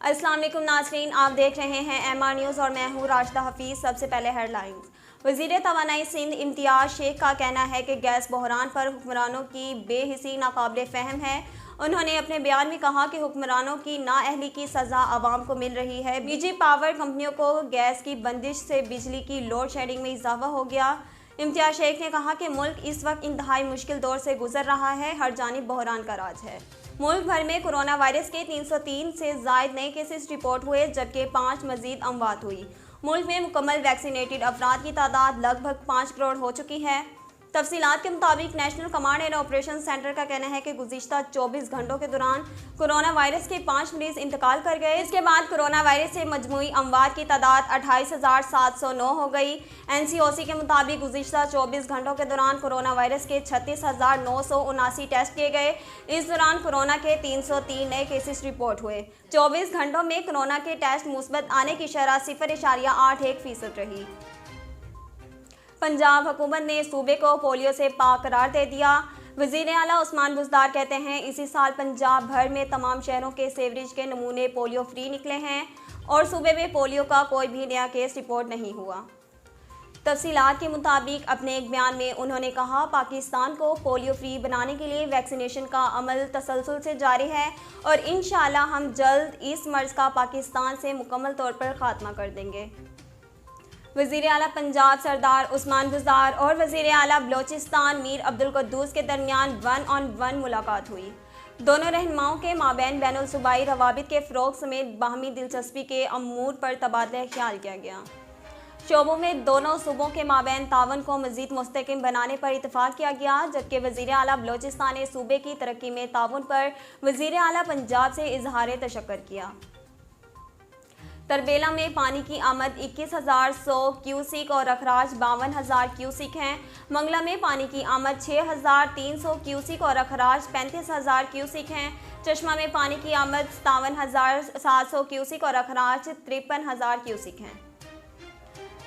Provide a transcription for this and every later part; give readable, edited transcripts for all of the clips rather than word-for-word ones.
अस्सलाम वालेकुम नाज़रीन, आप देख रहे हैं MR न्यूज़ और मैं हूँ राशिदा हफीज़। सबसे पहले हेडलाइंस। वज़ीर तवानाई सिंध इम्तियाज़ शेख का कहना है कि गैस बहरान पर हुक्मरानों की बेहिसी नाकाबिले फ़हम है। उन्होंने अपने बयान में कहा कि हुक्मरानों की नाअहली की सज़ा आवाम को मिल रही है। बीजी पावर कंपनियों को गैस की बंदिश से बिजली की लोड शेडिंग में इजाफा हो गया। इम्तियाज़ शेख ने कहा कि मुल्क इस वक्त इंतहाई मुश्किल दौर से गुजर रहा है, हर जानिब बहरान का राज है। मुल्क भर में कोरोना वायरस के 303 से ज़ायद नए केसेस रिपोर्ट हुए, जबकि 5 मजीद अमवात हुई। मुल्क में मुकम्मल वैक्सीनेटेड अफराद की तादाद लगभग 5 करोड़ हो चुकी है। तफसीलात के मुताबिक national command and operation centre का कहना है कि गुज़िश्ता 24 घंटों के दौरान कोरोना वायरस के 5 मरीज इंतकाल कर गए। इसके बाद कोरोना वायरस से मजमूई अमवात की तादाद 28,709 हो गई। NCOC के मुताबिक गुज़िश्ता 24 घंटों के दौरान कोरोना वायरस के 36,979 टेस्ट किए गए। इस दौरान कोरोना के 303 नए केसेस रिपोर्ट हुए। 24 घंटों में कोरोना के टेस्ट मुस्बत आने की शरह 0.81% रही। पंजाब हुकूमत ने सूबे को पोलियो से पाक करार दे दिया। वज़ीर आला उस्मान बुज़दार कहते हैं, इसी साल पंजाब भर में तमाम शहरों के सीवरेज के नमूने पोलियो फ्री निकले हैं और सूबे में पोलियो का कोई भी नया केस रिपोर्ट नहीं हुआ। तफसीलात के मुताबिक अपने एक बयान में उन्होंने कहा, पाकिस्तान को पोलियो फ्री बनाने के लिए वैक्सीनेशन का अमल तसलसल से जारी है और इंशाअल्लाह हम जल्द इस मर्ज़ का पाकिस्तान से मुकम्मल तौर पर खात्मा कर देंगे। वज़ीर आला पंजाब सरदार उस्मान बुज़दार और वज़ीर आला बलोचिस्तान मीर अब्दुल कुद्दूस के दरमियान 1-on-1 मुलाकात हुई। दोनों रहनुमाओं के माबैन बैनुल सूबाई रवाबित के फ़रोग़ समेत बाहमी दिलचस्पी के अमूर पर तबादला ख्याल किया गया। शोबों में दोनों सूबों के माबैन तावन को मज़ीद मुस्तहकम बनाने पर इतफ़ाक़ किया गया, जबकि वज़ीर आला बलोचिस्तान ने सूबे की तरक्की में ताउन पर वज़ीर आला पंजाब से इज़हार तशक्कुर किया। तरबेला में पानी की आमद 21,100 क्यूसिक और अखराज 52,000 क्यूसिक हैं। मंगला में पानी की आमद 6,300 क्यूसिक और अखराज 35,000 क्यूसिक हैं। चश्मा में पानी की आमद 57,700 क्यूसिक और अखराज 53,000 क्यूसिक हैं।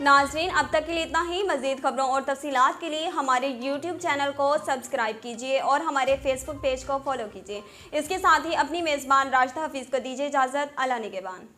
नाज़रीन, अब तक के लिए इतना ही। मज़ीद खबरों और तफसीलात के लिए हमारे YouTube चैनल को सब्सक्राइब कीजिए और हमारे Facebook पेज को फॉलो कीजिए। इसके साथ ही अपनी मेज़बान राशिदा हफीज़ को दीजिए इजाज़त। अल्लाह निगहबान।